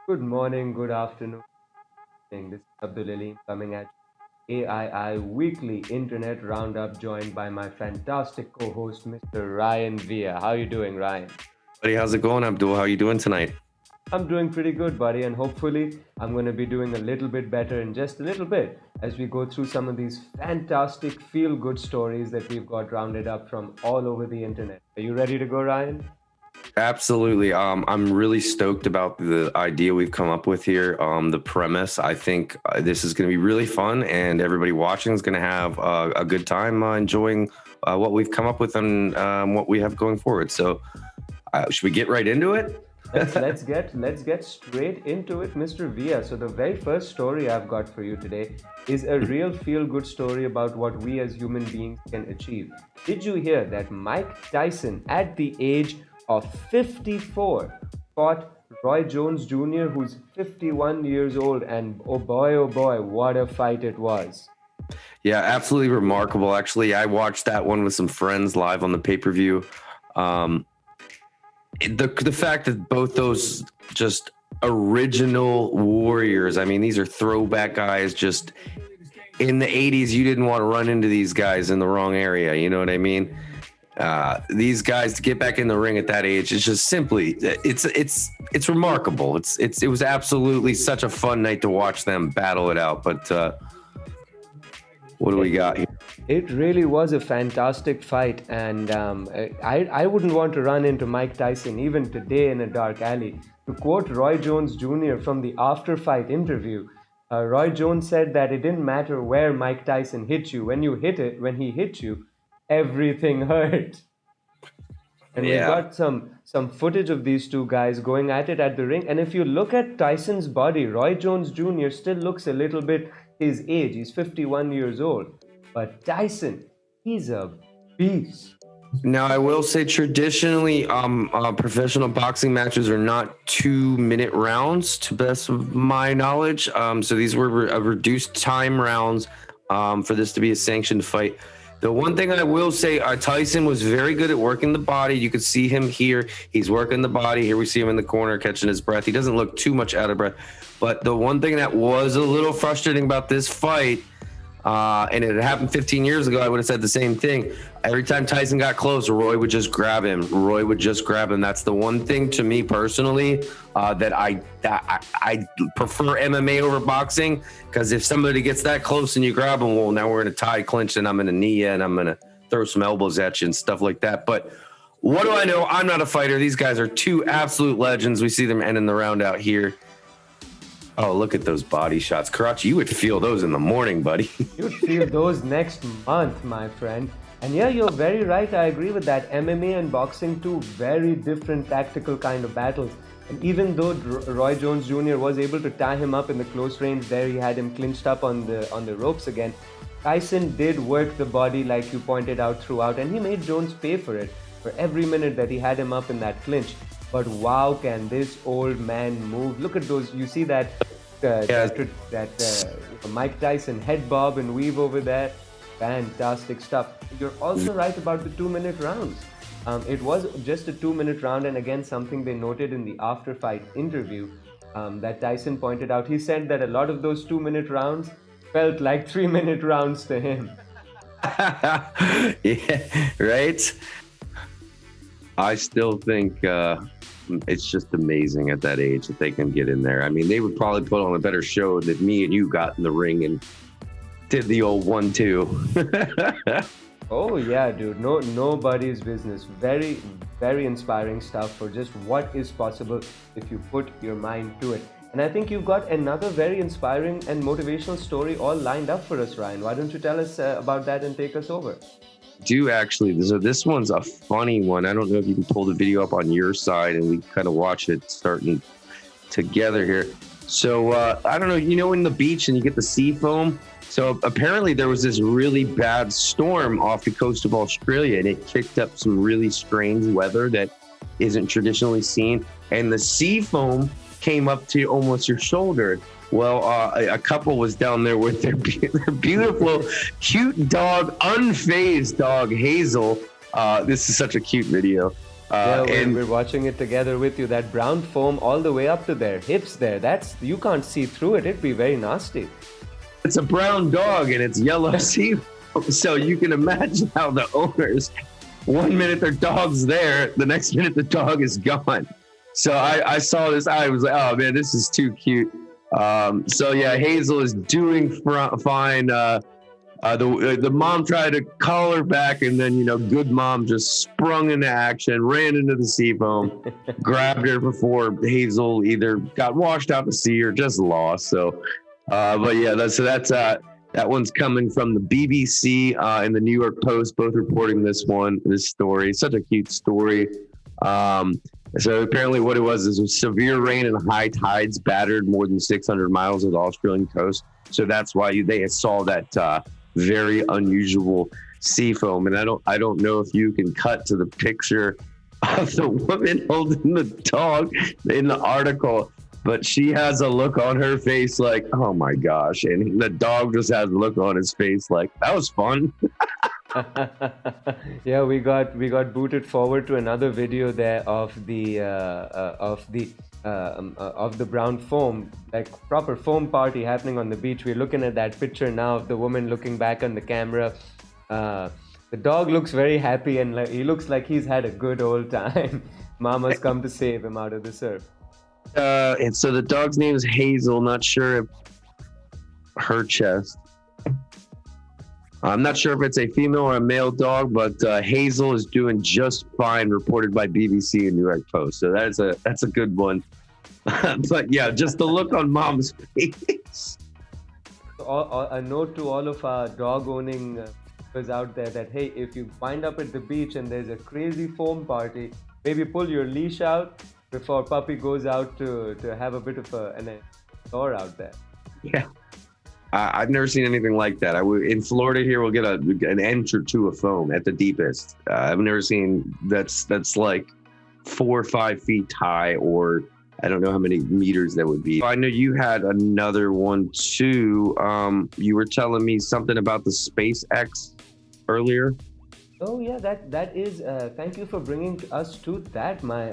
Good morning, good afternoon. This is Abdul Aleem coming at A.I.I Weekly Internet Roundup, joined by my fantastic co-host, Mr. Ryan Via. How you doing, Ryan? Buddy, how's it going, Abdul? How you doing tonight? I'm doing pretty good, buddy, and hopefully I'm going to be doing a little bit better in just a little bit as we go through some of these fantastic feel-good stories that we've got rounded up from all over the internet. Are you ready to go, Ryan? Absolutely. I'm really stoked about the idea we've come up with here. The premise. I think this is going to be really fun, and everybody watching is going to have a good time enjoying what we've come up with and what we have going forward. So, should we get right into it? Let's get straight into it, Mr. Via. So the very first story I've got for you today is a real feel-good story about what we as human beings can achieve. Did you hear that Mike Tyson, at the age of 54, fought Roy Jones Jr., who's 51 years old, and oh boy, what a fight it was. Yeah, absolutely remarkable. Actually, I watched that one with some friends live on the pay-per-view. Um, the fact that both those just original warriors, I mean, these are throwback guys. Just in the 80s, you didn't want to run into these guys in the wrong area. You know what I mean? These guys to get back in the ring at that age, it's just simply it's remarkable. It was absolutely such a fun night to watch them battle it out. But what do we got here? It really was a fantastic fight, and I wouldn't want to run into Mike Tyson even today in a dark alley. To quote Roy Jones Jr. from the after fight interview, Roy Jones said that it didn't matter where Mike Tyson hit you. When he hit you, everything hurt. And we've Yeah. got some footage of these two guys going at it at the ring. And if you look at Tyson's body, Roy Jones Jr. still looks a little bit his age. He's 51 years old. But Tyson, he's a beast. Now, I will say traditionally, professional boxing matches are not 2-minute rounds, to best of my knowledge. So these were reduced time rounds for this to be a sanctioned fight. The one thing I will say, Tyson was very good at working the body. You could see him here. He's working the body. Here we see him in the corner catching his breath. He doesn't look too much out of breath. But the one thing that was a little frustrating about this fight, and it had happened 15 years ago, I would have said the same thing. Every time Tyson got close, Roy would just grab him. Roy would just grab him. That's the one thing to me personally that I prefer MMA over boxing, because if somebody gets that close and you grab them, well, now we're in a tie clinch and I'm going to knee you and I'm going to throw some elbows at you and stuff like that. But what do I know? I'm not a fighter. These guys are two absolute legends. We see them ending the round out here. Oh, look at those body shots. Karachi, you would feel those in the morning, buddy. You'd feel those next month, my friend. And yeah, you're very right. I agree with that. MMA and boxing, two very different tactical kind of battles. And even though Roy Jones Jr. was able to tie him up in the close range, there he had him clinched up on the ropes again. Tyson did work the body like you pointed out throughout, and he made Jones pay for it for every minute that he had him up in that clinch. But wow, can this old man move? Look at those. You see that Yeah. Mike Tyson head bob and weave over there. Fantastic stuff. You're also right about the 2-minute rounds. It was just a 2-minute round, and again, something they noted in the after fight interview that Tyson pointed out. He said that a lot of those 2-minute rounds felt like 3-minute rounds to him. Yeah, right? I still think it's just amazing at that age that they can get in there. I mean, they would probably put on a better show than me and you got in the ring and did the old 1-2. Oh yeah, dude. No, nobody's business. Very, very inspiring stuff for just what is possible if you put your mind to it. And I think you've got another very inspiring and motivational story all lined up for us, Ryan. Why don't you tell us about that and take us over? Do actually. So this one's a funny one. I don't know if you can pull the video up on your side and we kind of watch it starting together here. So I don't know, in the beach and you get the sea foam. So apparently there was this really bad storm off the coast of Australia, and it kicked up some really strange weather that isn't traditionally seen. And the sea foam came up to almost your shoulder. Well, a couple was down there with their beautiful, cute dog, unfazed dog, Hazel. This is such a cute video. Yeah, And we're watching it together with you. That brown foam all the way up to their hips there. That's you can't see through it. It'd be very nasty. it's a brown dog and it's yellow sea. So you can imagine how the owners, one minute their dog's there, the next minute the dog is gone. So I saw this, I was like, oh man, this is too cute. So yeah, Hazel is doing fine. The mom tried to call her back, and then good mom just sprung into action, ran into the sea foam, grabbed her before Hazel either got washed out to sea or just lost. So, but yeah, that one's coming from the BBC and the New York Post, both reporting this story. It's such a cute story. So apparently what it was is severe rain and high tides battered more than 600 miles of the Australian coast. So that's why they saw that very unusual sea foam. And I don't know if you can cut to the picture of the woman holding the dog in the article, but she has a look on her face like, oh my gosh. And the dog just has a look on his face like, that was fun. Yeah, we got booted forward to another video there of the brown foam, like proper foam party happening on the beach. We're looking at that picture now of the woman looking back on the camera. The dog looks very happy and he looks like he's had a good old time. Mama's come to save him out of the surf. And so the dog's name is Hazel. Not sure if her chest. I'm not sure if it's a female or a male dog, but Hazel is doing just fine, reported by BBC and New York Post. So that's a good one. But yeah, just the look on mom's face. A note to all of our dog owning viewers out there that hey, if you wind up at the beach and there's a crazy foam party, maybe pull your leash out before puppy goes out to have a bit of an tour out there. Yeah. I've never seen anything like that. In Florida here, we'll get an inch or two of foam at the deepest. I've never seen that's like 4 or 5 feet high, or I don't know how many meters that would be. I know you had another one too. You were telling me something about the SpaceX earlier. Oh yeah, that is. Thank you for bringing us to that, my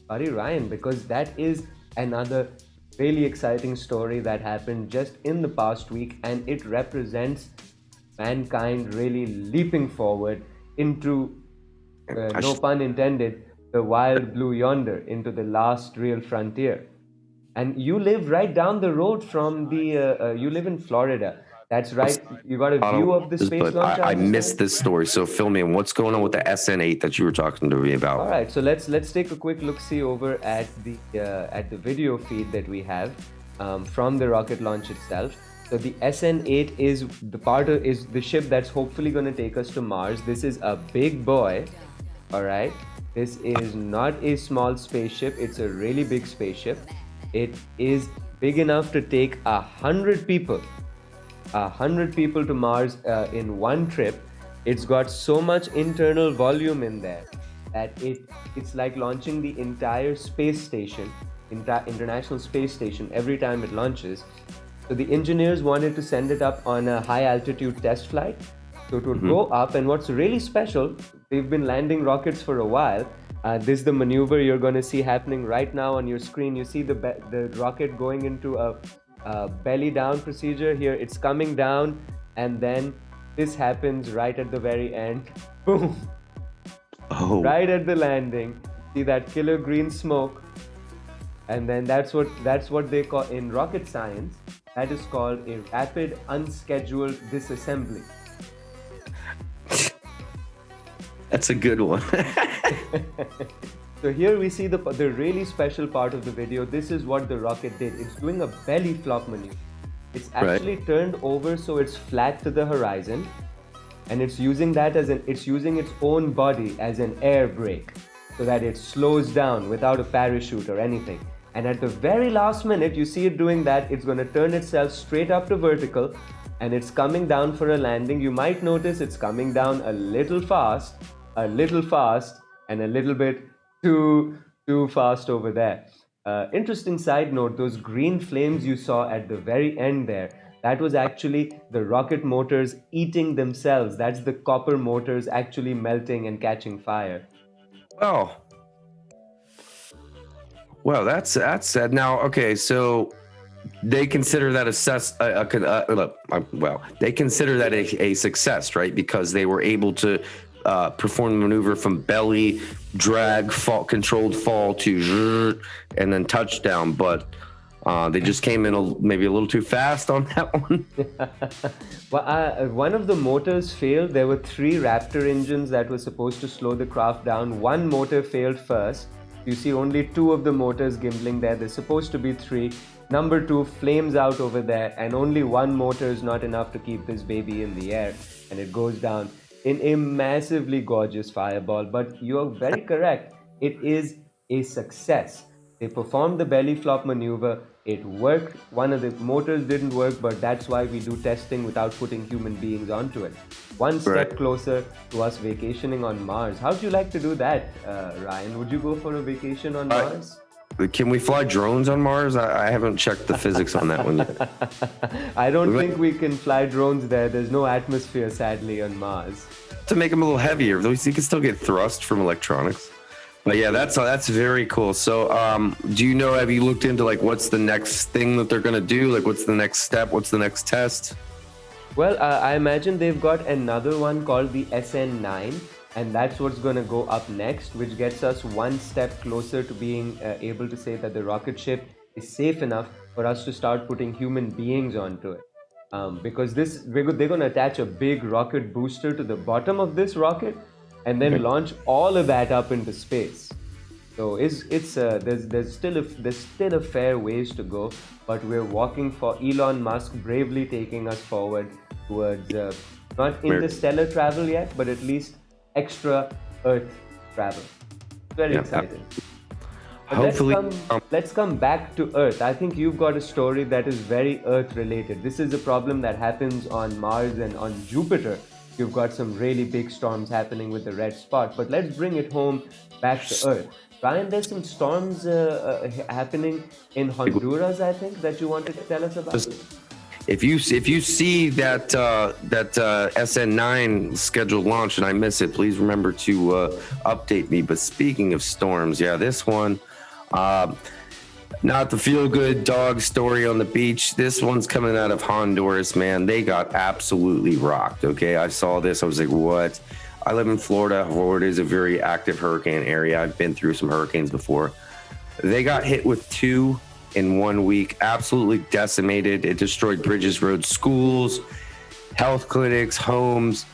buddy Ryan, because that is another really exciting story that happened just in the past week, and it represents mankind really leaping forward into, no pun intended, the wild blue yonder, into the last real frontier. And you live right down the road from the. You live in Florida. That's right. You got a view of the space launch. I missed this story, so fill me in. What's going on with the SN8 that you were talking to me about? All right, so let's take a quick look see over at the video feed that we have from the rocket launch itself. So the SN8 is the ship that's hopefully going to take us to Mars. This is a big boy. All right, this is not a small spaceship. It's a really big spaceship. It is big enough to take 100 people. 100 people to Mars in one trip. It's got so much internal volume in there that it's like launching the entire space station, International Space Station, every time it launches. So the engineers wanted to send it up on a high altitude test flight. So it would go up, and what's really special, they've been landing rockets for a while. This is the maneuver you're going to see happening right now on your screen. You see the rocket going into a belly down procedure here. It's coming down, and then this happens right at the very end. Boom. Oh. Right at the landing, see that killer green smoke, and then that's what they call in rocket science, that is called a rapid unscheduled disassembly. That's a good one. So here we see the really special part of the video. This is what the rocket did. It's doing a belly flop maneuver. It's actually turned over so it's flat to the horizon, and it's using its own body as an air brake, so that it slows down without a parachute or anything. And at the very last minute, you see it doing that. It's going to turn itself straight up to vertical, and it's coming down for a landing. You might notice it's coming down a little fast, and a little bit too fast over there. Interesting side note, those green flames you saw at the very end there, that was actually the rocket motors eating themselves. That's the copper motors actually melting and catching fire. Oh, Well, that's sad. Now, okay, so they consider that well, they consider that a success, right? Because they were able to perform the maneuver from belly, drag, controlled fall to and then touchdown. But they just came in maybe a little too fast on that one. Well, one of the motors failed. There were three Raptor engines that were supposed to slow the craft down. One motor failed first. You see only two of the motors gimbling there. There's supposed to be three. Number two flames out over there, and only one motor is not enough to keep this baby in the air, and it goes down in a massively gorgeous fireball. But you're very correct. It is a success. They performed the belly flop maneuver. It worked. One of the motors didn't work, but that's why we do testing without putting human beings onto it. One step Right. closer to us vacationing on Mars. How'd you like to do that, Ryan? Would you go for a vacation on Mars? Can we fly drones on Mars? I haven't checked the physics on that one yet. I don't think we can fly drones there. There's no atmosphere, sadly, on Mars. To make them a little heavier, though, you can still get thrust from electronics. But yeah, that's very cool. So, do you know? Have you looked into like what's the next thing that they're gonna do? Like, what's the next step? What's the next test? Well, I imagine they've got another one called the SN9, and that's what's going to go up next, which gets us one step closer to being able to say that the rocket ship is safe enough for us to start putting human beings onto it. Because they're going to attach a big rocket booster to the bottom of this rocket, and then launch all of that up into space. So there's still a fair ways to go, but we're walking for Elon Musk bravely taking us forward towards not interstellar travel yet, but at least extra Earth travel. Very Yeah. exciting. But Hopefully, let's come back to Earth. I think you've got a story that is very Earth related. This is a problem that happens on Mars and on Jupiter. You've got some really big storms happening with the red spot. But let's bring it home back to Earth. Ryan, there's some storms happening in Honduras, I think, that you wanted to tell us about. if you see that SN9 scheduled launch and I miss it, please remember to update me. But speaking of storms, yeah, this one. Not the feel-good dog story on the beach. This one's coming out of Honduras, man. They got absolutely rocked, okay? I saw this. I was like, what? I live in Florida. Florida is a very active hurricane area. I've been through some hurricanes before. They got hit with 2 in 1 week, absolutely decimated. It destroyed bridges, roads, schools, health clinics, homes.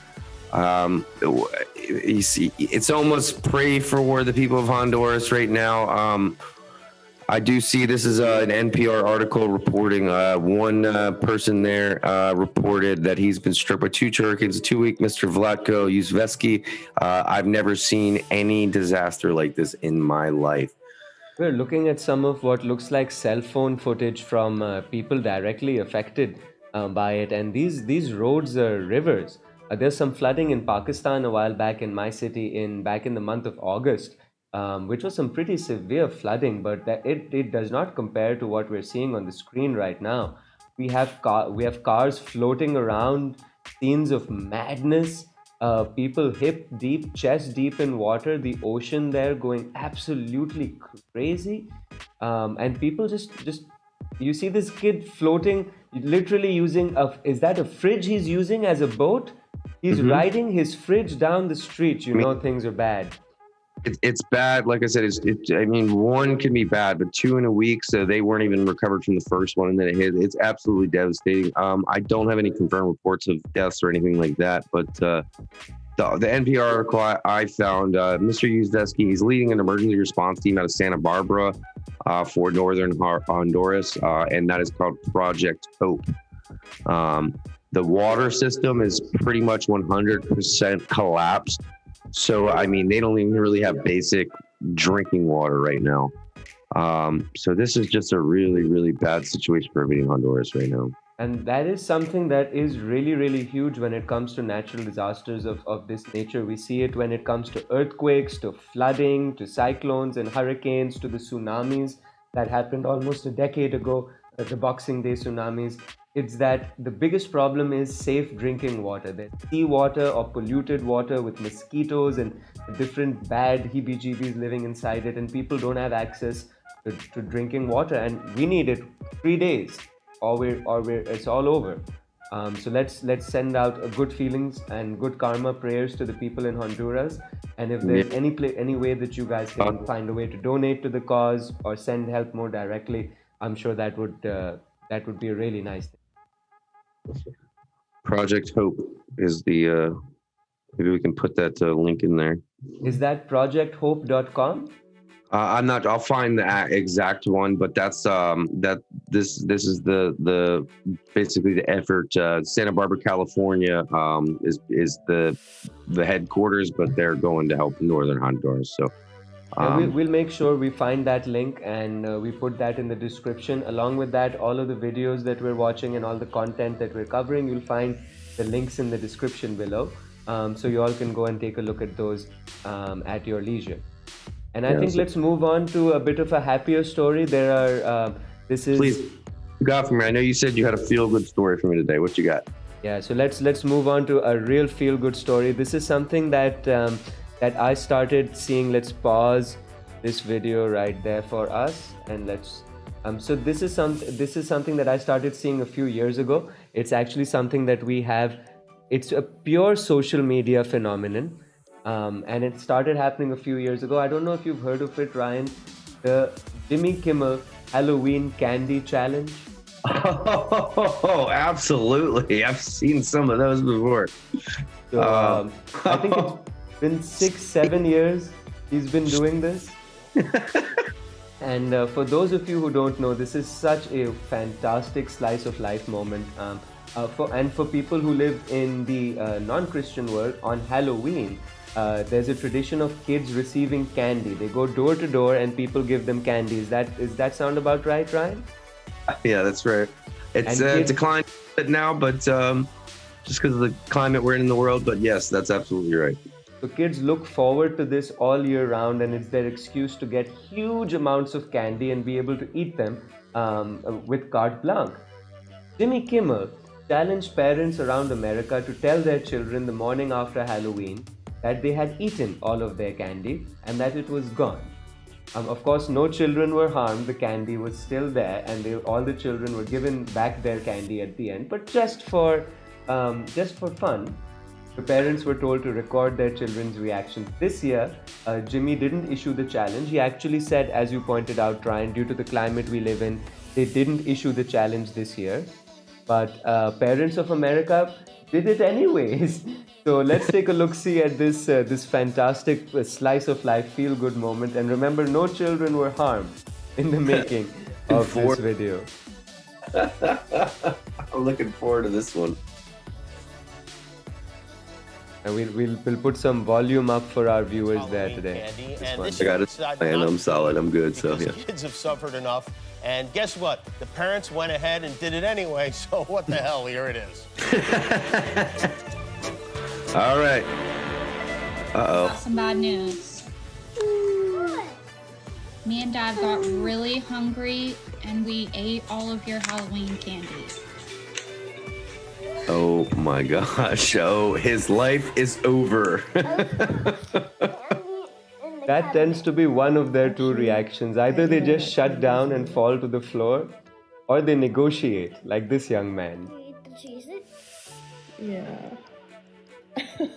You see, it's almost pray for the people of Honduras right now. I do see this is an NPR article reporting one person there reported that he's been struck by 2 hurricanes in 2 weeks. Mr. Vlatko Uzveski. I've never seen any disaster like this in my life. We're looking at some of what looks like cell phone footage from people directly affected by it, and these roads are rivers. There's some flooding in Pakistan a while back in my city back in the month of August, which was some pretty severe flooding, but it does not compare to what we're seeing on the screen right now. We have cars floating around, scenes of madness, people hip deep, chest deep in water, the ocean there going absolutely crazy, and people just you see this kid floating, literally using is that a fridge he's using as a boat? He's riding his fridge down the street. You know things are bad. It's bad. Like I said, I mean, 1 can be bad, but 2 in a week, so they weren't even recovered from the first one, and then it hit. It's absolutely devastating. I don't have any confirmed reports of deaths or anything like that, but the NPR article I found, Mr. Uzdeski, he's leading an emergency response team out of Santa Barbara for northern Honduras, and that is called Project Hope. The water system is pretty much 100% collapsed. So, I mean, they don't even really have basic drinking water right now. So this is just a really, really bad situation for everybody in Honduras right now. And that is something that is really, really huge when it comes to natural disasters of this nature. We see it when it comes to earthquakes, to flooding, to cyclones and hurricanes, to the tsunamis that happened almost a decade ago, the Boxing Day tsunamis. It's that the biggest problem is safe drinking water. There's seawater or polluted water with mosquitoes and different bad heebie-jeebies living inside it, and people don't have access to drinking water, and we need it 3 days, or it's all over. So let's send out good feelings and good karma prayers to the people in Honduras. And if there's any way that you guys can find a way to donate to the cause or send help more directly, I'm sure that would be a really nice thing. Project Hope is the maybe we can put that link in there. Is that projecthope.com? I'm not. I'll find the exact one, but that's this is the basically the effort. Santa Barbara, California, is the headquarters, but they're going to help Northern Honduras. So we'll make sure we find that link, and we put that in the description. Along with that, all of the videos that we're watching and all the content that we're covering, you'll find the links in the description below. So you all can go and take a look at those at your leisure. And I think let's move on to a bit of a happier story. There are, Please, you got for me. I know you said you had a feel-good story for me today. What you got? Yeah, so let's move on to a real feel-good story. This is something that that I started seeing. Let's pause this video right there for us, and let's. So this is something that I started seeing a few years ago. It's actually something that we have. It's a pure social media phenomenon. And it started happening a few years ago. I don't know if you've heard of it, Ryan. The Jimmy Kimmel Halloween Candy Challenge. Oh, absolutely. I've seen some of those before. So, I think it's been 6-7 years he's been doing this. And for those of you who don't know, this is such a fantastic slice of life moment. For people who live in the non-Christian world, on Halloween, there's a tradition of kids receiving candy. They go door to door and people give them candy. Is that sound about right, Ryan? Yeah, that's right. It's declined a bit now, but just because of the climate we're in the world. But yes, that's absolutely right. So kids look forward to this all year round, and it's their excuse to get huge amounts of candy and be able to eat them with carte blanche. Jimmy Kimmel challenged parents around America to tell their children the morning after Halloween that they had eaten all of their candy and that it was gone. Of course, no children were harmed. The candy was still there, and all the children were given back their candy at the end. But just for fun, the parents were told to record their children's reactions. This year, Jimmy didn't issue the challenge. He actually said, as you pointed out, Ryan, due to the climate we live in, they didn't issue the challenge this year. But parents of America did it anyways. So let's take a look-see at this fantastic slice of life feel-good moment. And remember, no children were harmed in the making of this video. I'm looking forward to this one. And we'll put some volume up for our viewers there today. I got it, and I'm solid. I'm good. So yeah. Kids have suffered enough. And guess what? The parents went ahead and did it anyway, so what the hell? Here it is. All right. Uh-oh. Got some bad news. Me and Dad got really hungry, and we ate all of your Halloween candy. Oh my gosh. Oh, his life is over. That tends to be one of their two reactions. Either they just shut down and fall to the floor, or they negotiate, like this young man. You eat the cheese? Yeah. I'm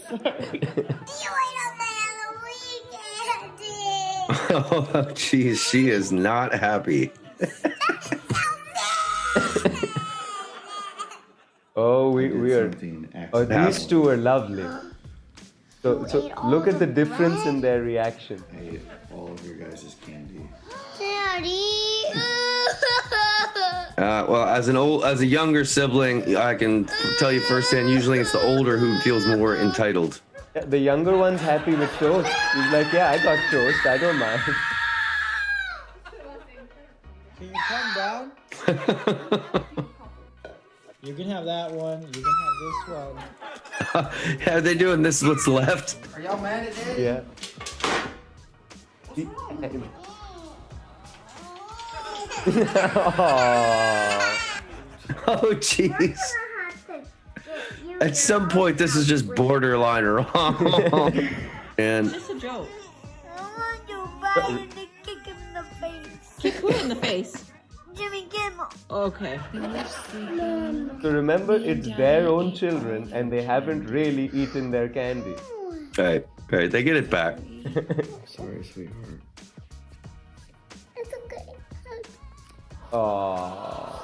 sorry. You ate all the Halloween candy! Oh, geez, she is not happy. Oh, we are. Oh, these two are lovely. So look at the difference in their reaction. I ate all of your guys' candy. Daddy! Well, as a younger sibling, I can tell you firsthand. Usually, it's the older who feels more entitled. Yeah, the younger one's happy with toast. He's like, yeah, I got toast. I don't mind. Can you calm down? You can have that one. You can have this one. How are they doing? This is what's left. Are y'all mad at Daddy? Yeah. Oh, jeez. At some point, this is just borderline wrong. And Just a joke. I want to bite and kick him in the face. Who in the face? Jimmy Kimmel. Okay. So remember, it's their own children and they haven't really eaten their candy. Right, right. They get it back. Sorry, sweetheart. It's okay. Aww.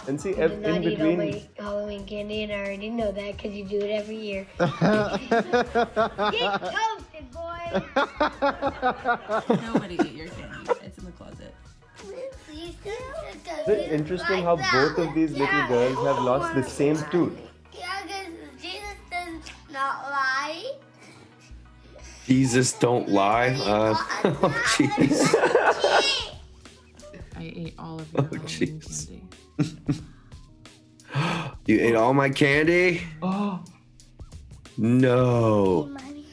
And see, I did not in eat all between. my Halloween candy, and I already know that because you do it every year. Get toasted, boy. Nobody ate your candy. It's in the closet. Isn't it interesting how both of these little girls have lost the same tooth? Yeah, because Jesus does not lie. Jesus don't lie. Oh, jeez. I ate all of your Halloween jeez. candy. You ate all my candy? Oh, No. Mommy,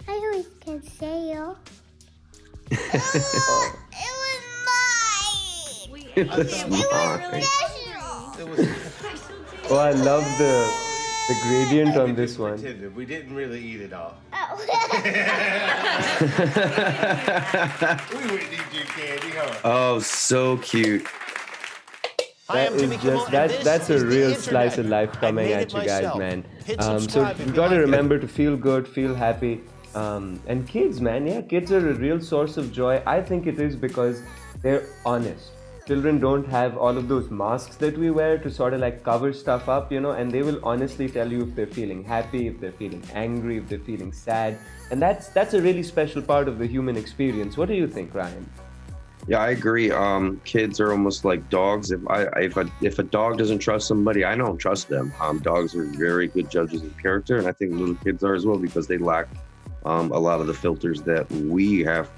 I always can say it. It was mine. That's mine. It was, oh, I love the gradient on this one. pretended. We didn't really eat it all. We wouldn't eat your candy, huh? Oh, so cute. Hi, That I'm is Jimmy Kimmel, just and this that's a is the real internet. slice of life I coming made at it you guys, myself. man. Hit So subscribe if you you got to like it. remember to feel good, feel happy, and kids, man. Yeah, kids are a real source of joy. I think it is because they're honest. Children don't have all of those masks that we wear to sort of like cover stuff up, you know, and they will honestly tell you if they're feeling happy, if they're feeling angry, if they're feeling sad, and that's a really special part of the human experience. What do you think, Ryan? Yeah, I agree. Kids are almost like dogs. If a dog doesn't trust somebody, I don't trust them. Dogs are very good judges of character, and I think little kids are as well because they lack a lot of the filters that we have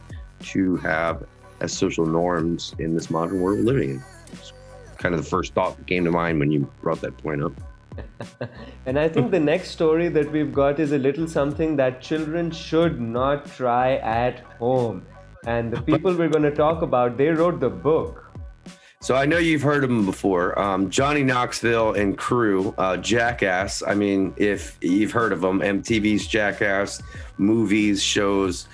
to have as social norms in this modern world we're living in. It's kind of the first thought that came to mind when you brought that point up. And I think the next story that we've got is a little something that children should not try at home. And the people we're going to talk about, they wrote the book. So I know you've heard of them before. Johnny Knoxville and crew, Jackass. I mean, if you've heard of them, MTV's Jackass, movies, shows,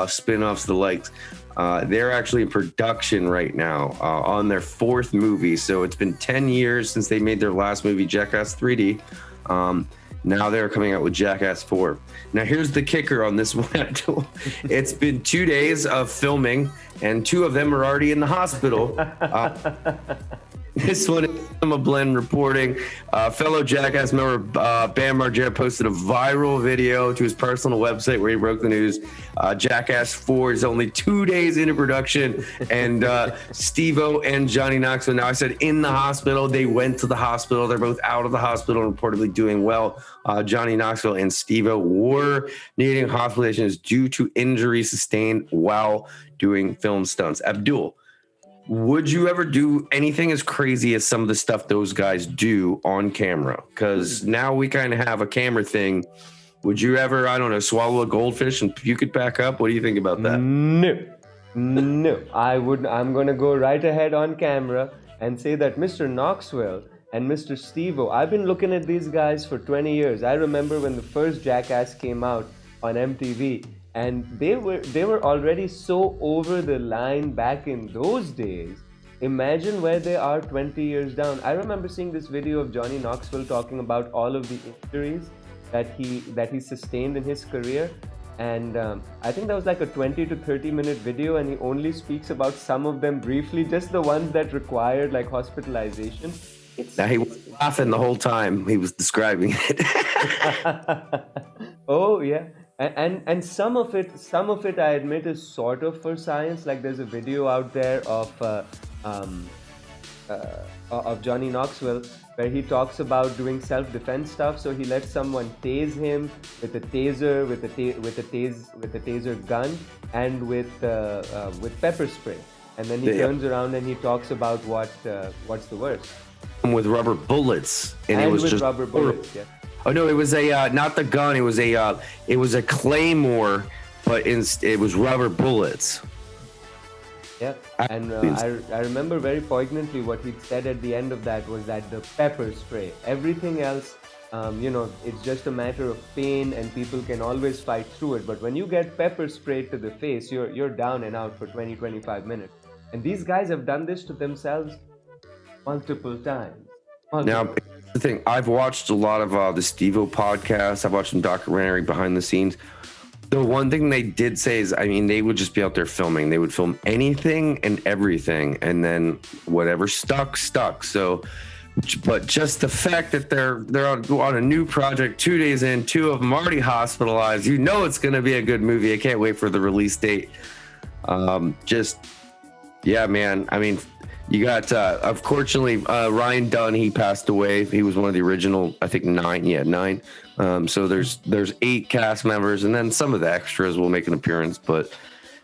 spin-offs, the likes. They're actually in production right now on their fourth movie. So it's been 10 years since they made their last movie, Jackass 3D. Now they're coming out with Jackass 4. Now here's the kicker on this one. It's been 2 days of filming and 2 of them are already in the hospital. This one is Emma Blend reporting. Fellow Jackass member Bam Margera posted a viral video to his personal website where he broke the news. Jackass 4 is only 2 days into production, and Steve-O and Johnny Knoxville. Now I said in the hospital. They went to the hospital. They're both out of the hospital and reportedly doing well. Johnny Knoxville and Steve-O were needing hospitalizations due to injuries sustained while doing film stunts. Abdul, would you ever do anything as crazy as some of the stuff those guys do on camera? Because now we kind of have a camera thing. Would you ever, I don't know, swallow a goldfish and puke it back up? What do you think about that? No. I'm going to go right ahead on camera and say that Mr. Knoxville and Mr. Steve-O, I've been looking at these guys for 20 years. I remember when the first Jackass came out on MTV. And they were already so over the line back in those days. Imagine where they are 20 years down. I remember seeing this video of Johnny Knoxville talking about all of the injuries that he sustained in his career. And I think that was like a 20 to 30 minute video, and he only speaks about some of them briefly, just the ones that required like hospitalization. Now he was laughing the whole time he was describing it. Oh yeah. And some of it I admit is sort of for science. Like there's a video out there of Johnny Knoxville where he talks about doing self-defense stuff. So he lets someone tase him with a taser, with a taser gun, and with pepper spray. And then he turns around and he talks about what's the worst. With rubber bullets, and it was with just rubber bullets. Yeah. Oh no, it was not the gun. It was a claymore, but it was rubber bullets. Yeah, and I remember very poignantly what he said at the end of that was that the pepper spray, everything else, it's just a matter of pain and people can always fight through it. But when you get pepper sprayed to the face, you're down and out for 20-25 minutes. And these guys have done this to themselves multiple times. Now, here's the thing, I've watched a lot of the Steve-O podcasts. I've watched some documentary behind the scenes. The one thing they did say is, I mean, they would just be out there filming. They would film anything and everything, and then whatever stuck. So, but just the fact that they're on a new project 2 days in, 2 of them already hospitalized, you know it's going to be a good movie. I can't wait for the release date. Yeah, man. I mean, you got, unfortunately, Ryan Dunn, he passed away. He was one of the original, I think 9. Yeah, 9. So there's 8 cast members, and then some of the extras will make an appearance, but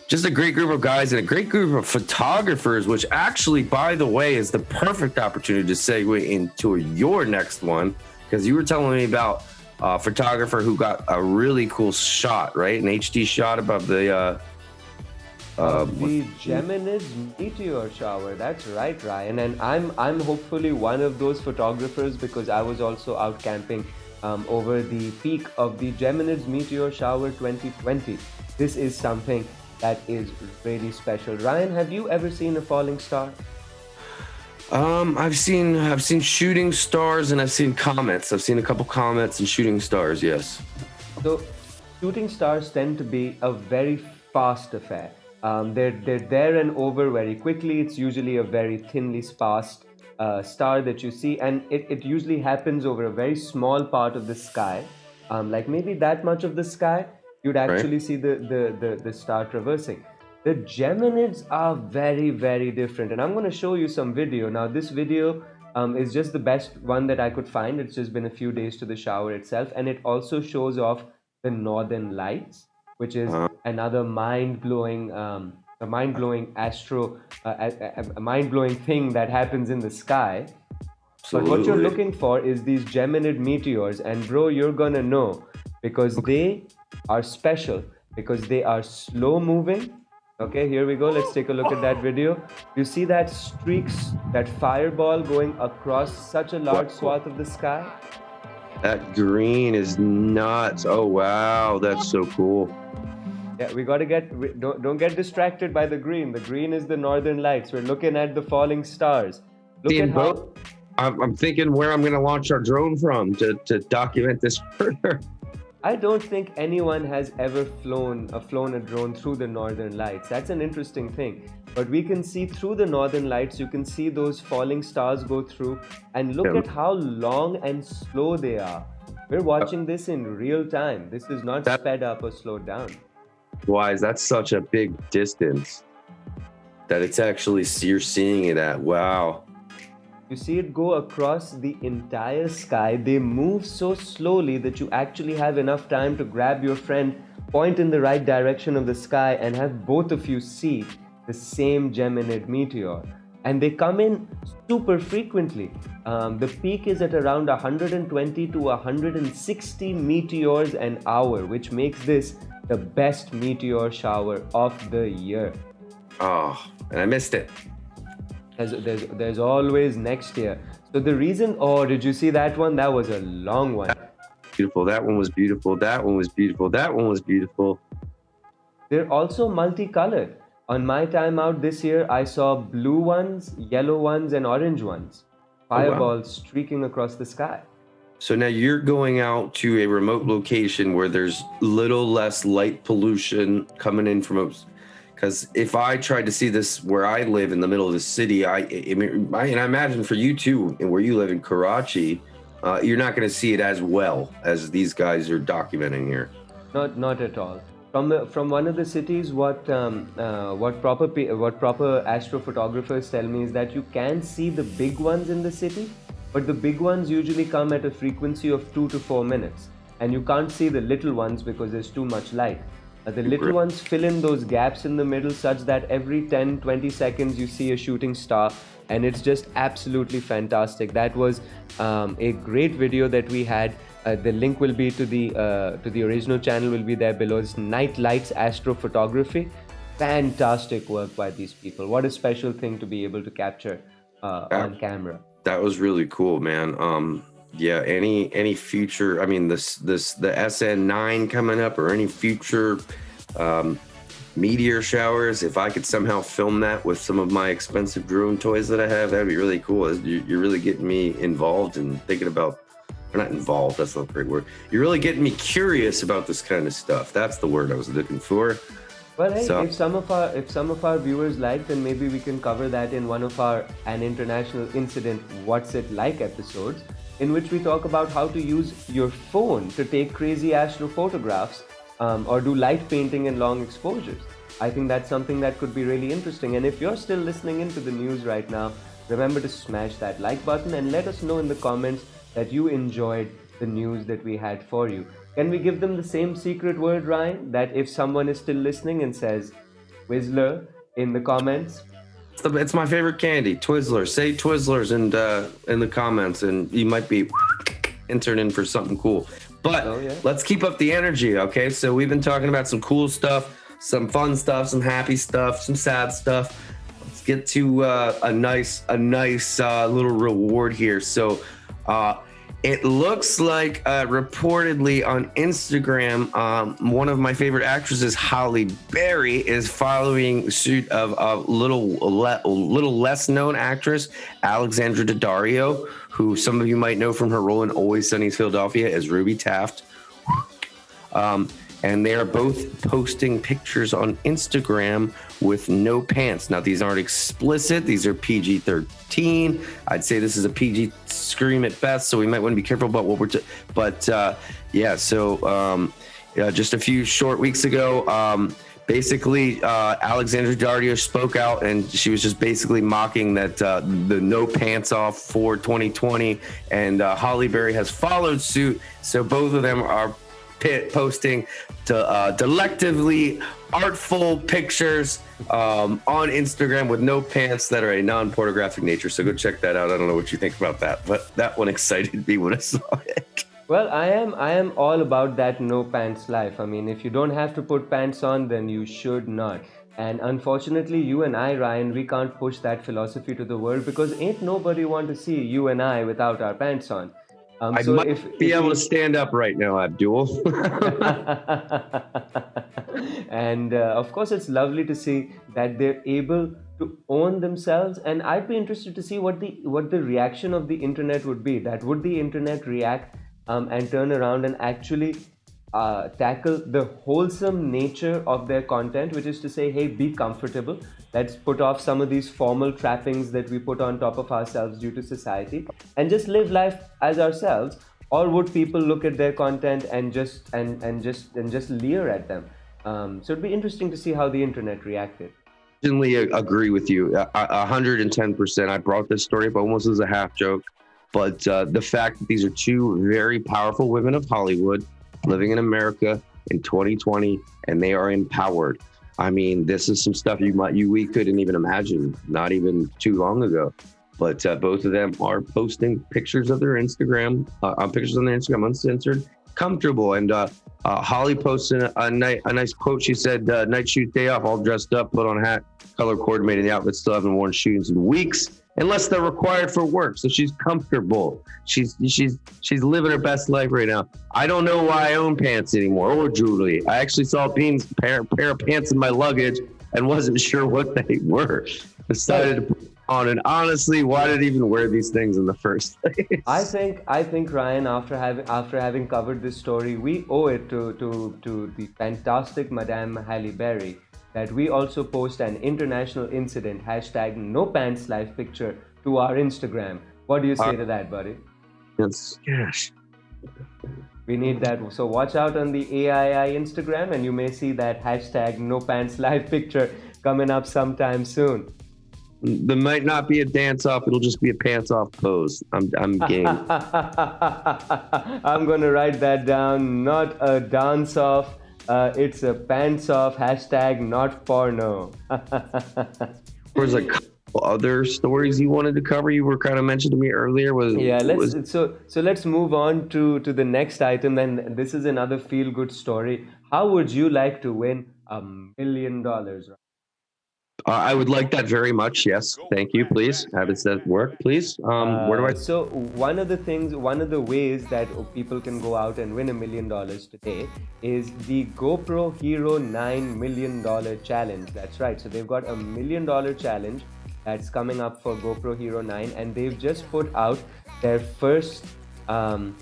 just a great group of guys and a great group of photographers, which actually, by the way, is the perfect opportunity to segue into your next one, because you were telling me about a photographer who got a really cool shot, right? An HD shot above the Geminids meteor shower. That's right, Ryan. And I'm hopefully one of those photographers, because I was also out camping over the peak of the Geminids meteor shower 2020. This is something that is really special. Ryan, have you ever seen a falling star? I've seen shooting stars, and I've seen comets. I've seen a couple comets and shooting stars. Yes. So, shooting stars tend to be a very fast affair. They're there and over very quickly. It's usually a very thinly sparse star that you see, and it usually happens over a very small part of the sky, like maybe that much of the sky. You'd actually see the star traversing. The Geminids are very, very different, and I'm going to show you some video. Now, this video is just the best one that I could find. It's just been a few days to the shower itself, and it also shows off the northern lights, which is another mind-blowing thing that happens in the sky. But what you're looking for is these Geminid meteors, and bro, you're gonna know, because they are special, because they are slow moving. Okay, here we go. Let's take a look at that video. You see that streaks, that fireball going across such a large swath of the sky? That green is nuts. Oh wow, that's so cool. Yeah, we gotta don't get distracted by the green. The green is the northern lights. We're looking at the falling stars. Look at how... I'm thinking where I'm gonna launch our drone from to document this further. I don't think anyone has ever flown a drone through the northern lights. That's an interesting thing. But we can see through the northern lights, you can see those falling stars go through, and look at how long and slow they are. We're watching this in real time. This is not sped up or slowed down. Why is that such a big distance that it's actually, you're seeing it at? Wow. You see it go across the entire sky. They move so slowly that you actually have enough time to grab your friend, point in the right direction of the sky, and have both of you see the same Geminid meteor. And they come in super frequently. The peak is at around 120 to 160 meteors an hour, which makes this the best meteor shower of the year. Oh, and I missed it. There's always next year. So the reason, did you see that one? That was a long one. Beautiful. That one was beautiful. That one was beautiful. That one was beautiful. They're also multicolored. On my time out this year, I saw blue ones, yellow ones, and orange ones. Fireballs streaking across the sky. So now you're going out to a remote location where there's little less light pollution coming in from... Because if I tried to see this where I live in the middle of the city, and I imagine for you too, and where you live in Karachi, you're not going to see it as well as these guys are documenting here. Not at all. From one of the cities, what proper astrophotographers tell me is that you can see the big ones in the city, but the big ones usually come at a frequency of 2 to 4 minutes, and you can't see the little ones because there's too much light. The little ones fill in those gaps in the middle such that every 10-20 seconds you see a shooting star, and it's just absolutely fantastic. That was a great video that we had. The link will be to the original channel will be there below. It's Night Lights Astrophotography. Fantastic work by these people. What a special thing to be able to capture on camera. That was really cool, man. Yeah, any future, I mean, the SN9 coming up, or any future meteor showers. If I could somehow film that with some of my expensive drone toys that I have, that'd be really cool. You're really getting me involved and thinking about, or not involved, that's not the right word. You're really getting me curious about this kind of stuff. That's the word I was looking for. Well, hey, So- if some of our viewers like, then maybe we can cover that in one of our An International Incident What's It Like episodes, in which we talk about how to use your phone to take crazy astro photographs or do light painting in long exposures. I think that's something that could be really interesting. And if you're still listening into the news right now, remember to smash that like button and let us know in the comments that you enjoyed the news that we had for you. Can we give them the same secret word, Ryan, that if someone is still listening and says Twizzler in the comments? It's my favorite candy, Twizzlers. Say Twizzlers in the comments, and you might be entered in for something cool. But let's keep up the energy, okay? So we've been talking about some cool stuff, some fun stuff, some happy stuff, some sad stuff. Let's get to a nice little reward here. So it looks like reportedly on Instagram, one of my favorite actresses, Halle Berry, is following suit of a little less known actress, Alexandra Daddario, who some of you might know from her role in Always Sunny in Philadelphia as Ruby Taft. And they are both posting pictures on Instagram with no pants. Now, these aren't explicit. These are PG-13. I'd say this is a PG scream at best, so we might want to be careful about what we're just a few short weeks ago, basically, Alexandra Daddario spoke out, and she was just basically mocking that the no pants off for 2020, and Halle Berry has followed suit. So both of them are posting delectably artful pictures on Instagram with no pants that are a non-pornographic nature. So go check that out. I don't know what you think about that, but that one excited me when I saw it. Well, I am all about that no pants life. I mean, if you don't have to put pants on, then you should not. And unfortunately, you and I, Ryan, we can't push that philosophy to the world because ain't nobody want to see you and I without our pants on. I might be able to stand up right now, Abdul. And of course, it's lovely to see that they're able to own themselves. And I'd be interested to see what the reaction of the internet would be. That would the internet react and turn around and actually tackle the wholesome nature of their content, which is to say, hey, be comfortable. Let's put off some of these formal trappings that we put on top of ourselves due to society and just live life as ourselves. Or would people look at their content and just leer at them? So it'd be interesting to see how the internet reacted. Definitely agree with you 110%. I brought this story up almost as a half joke, but the fact that these are two very powerful women of Hollywood living in America in 2020, and they are empowered. I mean, this is some stuff we couldn't even imagine, not even too long ago. But both of them are posting pictures of their Instagram, uncensored, comfortable. And Holly posted a nice quote. She said, "Night shoot day off, all dressed up, put on hat, color coordinated. The outfit still haven't worn shoes in weeks, unless they're required for work." So she's comfortable. She's living her best life right now. I don't know why I own pants anymore or jewelry. I actually saw a pair of pants in my luggage and wasn't sure what they were. Decided to put them on, and honestly, why did I even wear these things in the first place? I think Ryan, after having covered this story, we owe it to the fantastic Madame Halle Berry that we also post an international incident #NoPantsLife picture to our Instagram. What do you say to that, buddy? Yes. We need that. So watch out on the A.I.I Instagram, and you may see that #NoPantsLife picture coming up sometime soon. There might not be a dance off; it'll just be a pants off pose. I'm game. I'm gonna write that down. Not a dance off. It's a pants off. #not porno. There's a couple other stories you wanted to cover. You were kind of mentioned to me earlier. So let's move on to the next item. And this is another feel good story. How would you like to win $1 million? I would like that very much. Yes, thank you. Please, how does that work? Please. Where do I? So one of the things, one of the ways that people can go out and win $1 million today is the GoPro Hero $9 million challenge. That's right. So they've got $1 million challenge that's coming up for GoPro Hero 9, and they've just put out their first, so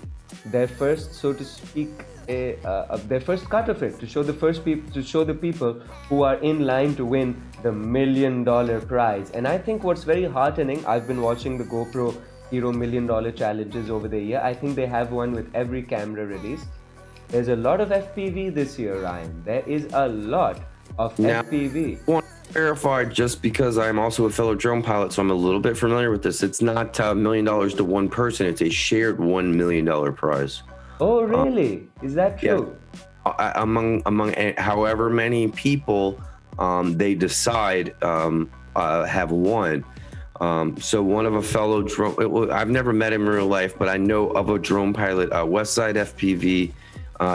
to speak, their first cut of it to show the people who are in line to win the $1 million prize. And I think what's very heartening, I've been watching the GoPro Hero $1 million challenges over the year. I think they have one with every camera release. There's a lot of FPV this year, Ryan. There is a lot of FPV. I want to verify, just because I'm also a fellow drone pilot, so I'm a little bit familiar with this. It's not $1 million to one person. It's a shared $1 million prize. Oh, really? Is that true? Yeah. Among however many people they decide have won. So one of a fellow drone, I've never met him in real life, but I know of a drone pilot, Westside FPV.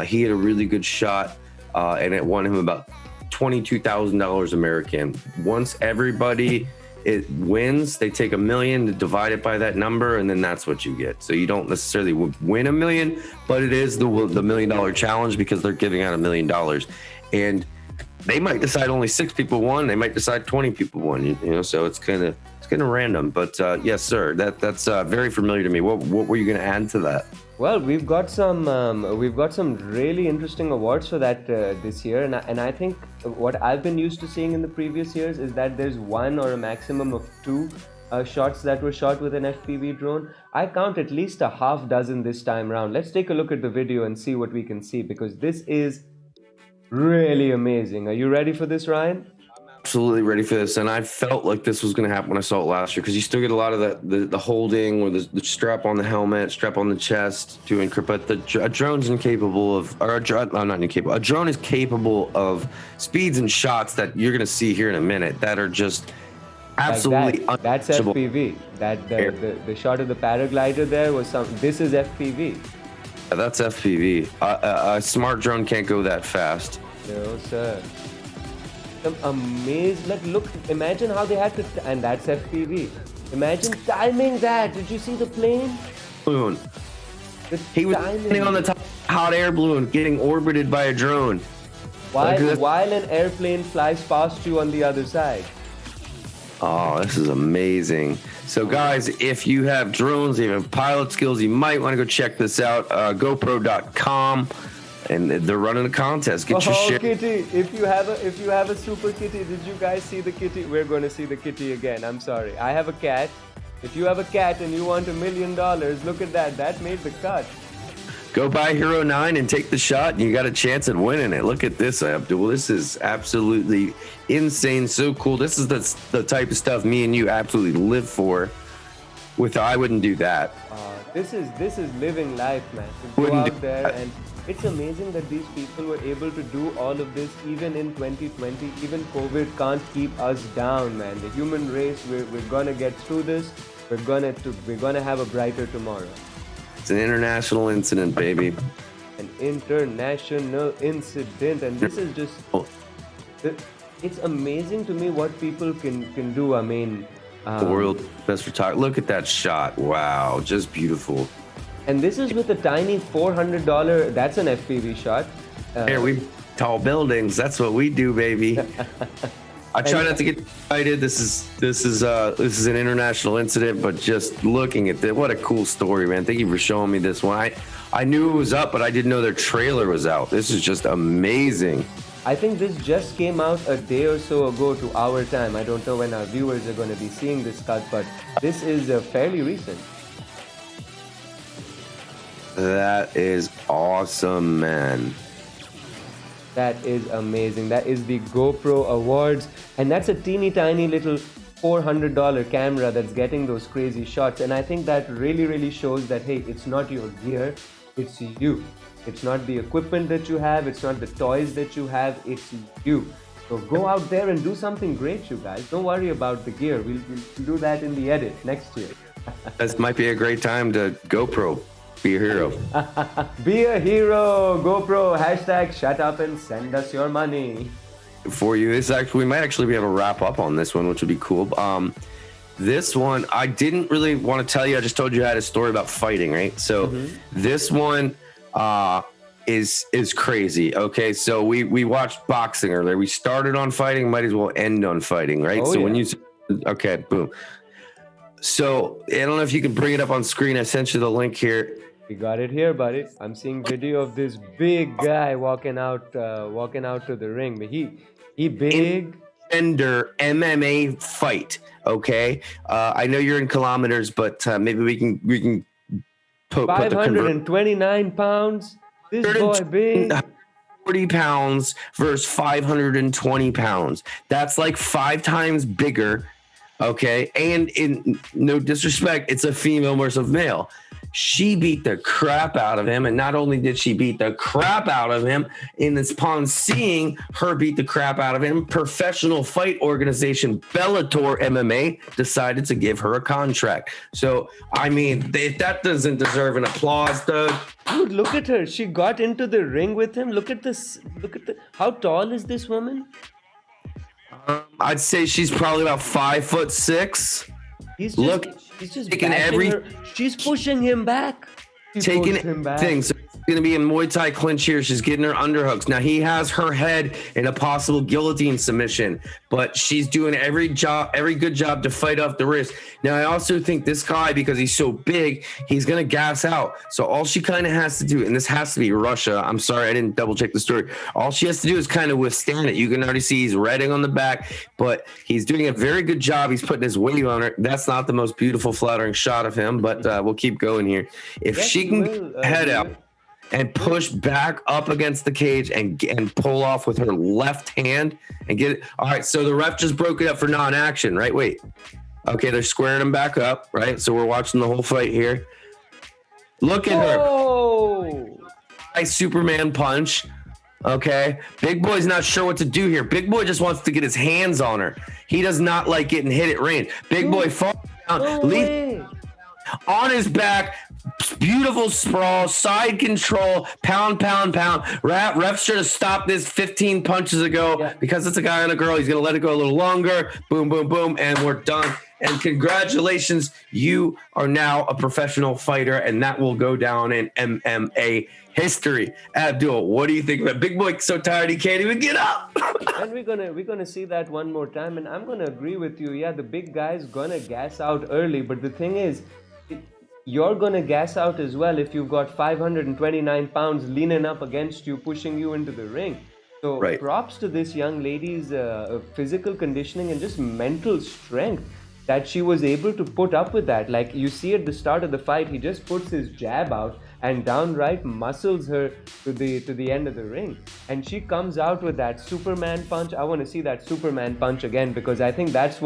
He had a really good shot, and it won him about $22,000 American. Once everybody wins, they take $1 million to divide it by that number, and then that's what you get. So you don't necessarily win $1 million, but it is the $1 million challenge, because they're giving out $1 million, and they might decide only 6 people won. They might decide 20 people won. You know, so it's kind of random. But yes, sir, that's very familiar to me. What were you going to add to that? Well, we've got some really interesting awards for that this year, and I think what I've been used to seeing in the previous years is that there's one or a maximum of 2 shots that were shot with an FPV drone. I count at least a half dozen this time around. Let's take a look at the video and see what we can see, because this is really amazing. Are you ready for this, Ryan? Absolutely ready for this, and I felt like this was going to happen when I saw it last year, because you still get a lot of the holding, or the strap on the helmet, strap on the chest to encrypt. But a drone's incapable of, or not incapable. A drone is capable of speeds and shots that you're going to see here in a minute that are just absolutely like that's FPV. That the shot of the paraglider there was some. This is FPV. That's FPV. A smart drone can't go that fast. No, sir. I'm amazed. Like, look, imagine how they had to, and that's FPV. Imagine timing that. Did you see the plane? Balloon. He was standing on the top of a hot air balloon, getting orbited by a drone. While an airplane flies past you on the other side. Oh, this is amazing. So guys, if you have drones, if you have pilot skills, you might want to go check this out. GoPro.com. And they're running a contest. Get your share. Kitty! If you have a super kitty, did you guys see the kitty? We're going to see the kitty again. I'm sorry. I have a cat. If you have a cat and you want $1 million, look at that. That made the cut. Go buy Hero 9 and take the shot, and you got a chance at winning it. Look at this, Abdul. This is absolutely insane. So cool. This is the type of stuff me and you absolutely live for. I wouldn't do that. This is living life, man. To go out there, and it's amazing that these people were able to do all of this even in 2020. Even COVID can't keep us down, man. The human race, we're gonna get through this. We're gonna have a brighter tomorrow. It's an international incident, baby. An international incident, and this is just. It's amazing to me what people can do. I mean. The world best photographer. Look at that shot. Wow, just beautiful. And this is with a tiny $400. That's an FPV shot. Here we tall buildings. That's what we do, baby. I try not to get excited. This is an international incident, but just looking at it, what a cool story, man. Thank you for showing me this one. I knew it was up, but I didn't know their trailer was out. This is just amazing. I think this just came out a day or so ago to our time. I don't know when our viewers are going to be seeing this cut, but this is fairly recent. That is awesome, man. That is amazing. That is the GoPro Awards, and that's a teeny tiny little $400 camera that's getting those crazy shots. And I think that really shows that, hey, it's not your gear, it's you. It's not the equipment that you have, it's not the toys that you have, it's you. So go out there and do something great, you guys. Don't worry about the gear. We'll do that in the edit next year. This might be a great time to GoPro. Be a hero. Be a hero, GoPro. # shut up and send us your money. for you. We might actually be able to wrap up on this one, which would be cool. This one I didn't really want to tell you. I just told you I had a story about fighting, right? So this one is crazy. Okay, so we watched boxing earlier. We started on fighting, might as well end on fighting, right? Oh, so yeah. when you okay, boom. So I don't know if you can bring it up on screen. I sent you the link here. We got it here, buddy. I'm seeing video of this big guy walking out to the ring. But he big. Gender MMA fight. Okay, I know you're in kilometers, but maybe we can put the 529 pounds. This boy big. 40 pounds versus 520 pounds. That's like 5 times bigger. Okay, and in no disrespect, it's a female versus a male. She beat the crap out of him, and not only did she beat the crap out of him, in this upon seeing her beat the crap out of him, professional fight organization Bellator MMA decided to give her a contract. So I mean, that doesn't deserve an applause, Doug. Dude, look at her. She got into the ring with him. Look at this. How tall is this woman? I'd say she's probably about 5'6". He's just taking bashing her. She's pushing him back. Taking things. So it's going to be a Muay Thai clinch here. She's getting her underhooks. Now he has her head in a possible guillotine submission, but she's doing every good job to fight off the wrist. Now I also think this guy, because he's so big, he's going to gas out. So all she kind of has to do, and this has to be Russia. I'm sorry, I didn't double check the story. All she has to do is kind of withstand it. You can already see he's redding on the back, but he's doing a very good job. He's putting his weight on her. That's not the most beautiful, flattering shot of him, but we'll keep going here. If she can head out and push back up against the cage and pull off with her left hand and get it. All right, so the ref just broke it up for non-action, right? Wait. Okay, they're squaring him back up, right? So we're watching the whole fight here. Look at her. Oh! Nice Superman punch. Okay. Big Boy's not sure what to do here. Big Boy just wants to get his hands on her. He does not like getting hit at range. Big Boy falls down, leaves on his back. Beautiful sprawl, side control, pound. Ref should have stopped this 15 punches ago because it's a guy and a girl. He's going to let it go a little longer. Boom, boom, boom. And we're done. And congratulations. You are now a professional fighter, and that will go down in MMA history. Abdul, what do you think about Big Boy? So tired he can't even get up. And we're gonna see that one more time, and I'm gonna agree with you. Yeah, the big guy's gonna gas out early, but the thing is, you're gonna gas out as well if you've got 529 pounds leaning up against you, pushing you into the ring. So props to this young lady's physical conditioning and just mental strength that she was able to put up with that. Like you see at the start of the fight, he just puts his jab out and downright muscles her to the end of the ring, and she comes out with that Superman punch. I want to see that Superman punch again, because I think that's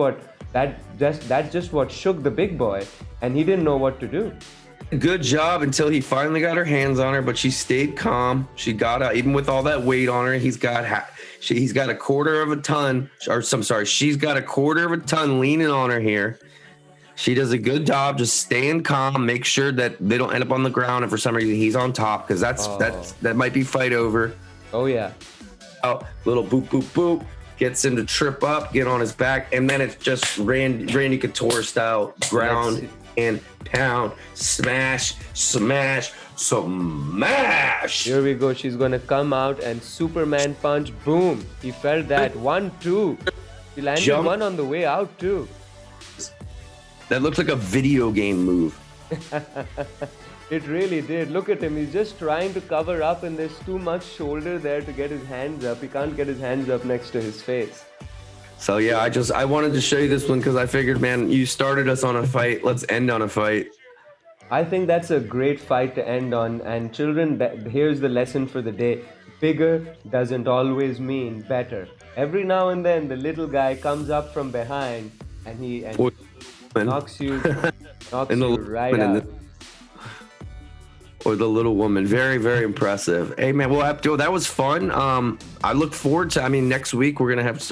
just what shook the big boy, and he didn't know what to do. Good job until he finally got her hands on her, but she stayed calm. She got out, even with all that weight on her. He's got a quarter of a ton, or she's got a quarter of a ton leaning on her here. She does a good job just staying calm, make sure that they don't end up on the ground, and for some reason he's on top, because that might be fight over. Oh yeah. Oh, little boop boop boop. Gets him to trip up, get on his back, and then it's just Randy Couture style, ground and pound, smash. Here we go. She's gonna come out and Superman punch. Boom. He felt that 1-2. He landed one on the way out too. That looks like a video game move. It really did. Look at him. He's just trying to cover up, and there's too much shoulder there to get his hands up. He can't get his hands up next to his face. So yeah, I wanted to show you this one because I figured, man, you started us on a fight. Let's end on a fight. I think that's a great fight to end on. And children, here's the lesson for the day. Bigger doesn't always mean better. Every now and then, the little guy comes up from behind and he knocks you right out. Or the little woman. Very, very impressive. Hey, man, well, Abdul, that was fun. I look forward to, next week we're going to have,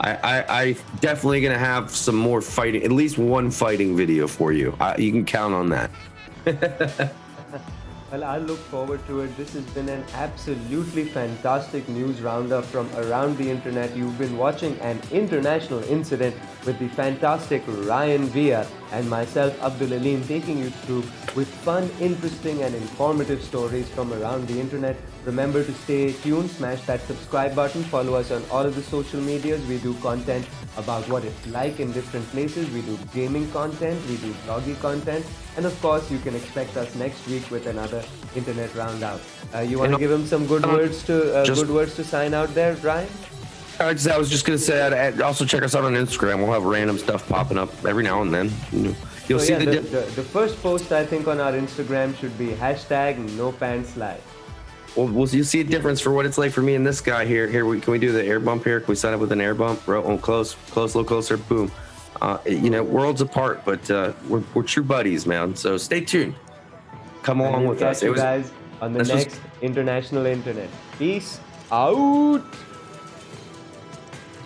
I definitely going to have some more fighting, at least one fighting video for you. You can count on that. Well, I look forward to it. This has been an absolutely fantastic news roundup from around the internet. You've been watching an international incident with the fantastic Ryan Villa and myself, Abdul Aleem, taking you through with fun, interesting, and informative stories from around the internet. Remember to stay tuned, smash that subscribe button, follow us on all of the social medias. We do content about what it's like in different places. We do gaming content, we do doggy content, and of course, you can expect us next week with another internet roundup. You want to give him some good words to sign out there, Ryan? I was just gonna say, also check us out on Instagram. We'll have random stuff popping up every now and then. You'll see the first post I think on our Instagram should be #NoPantsLive. Well, you'll see a difference for what it's like for me and this guy here. Can we do the air bump here? Can we sign up with an air bump? Close, a little closer. Boom. Worlds apart, but we're true buddies, man. So stay tuned. Come along with us. You guys on the next international internet. Peace out.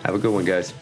Have a good one, guys.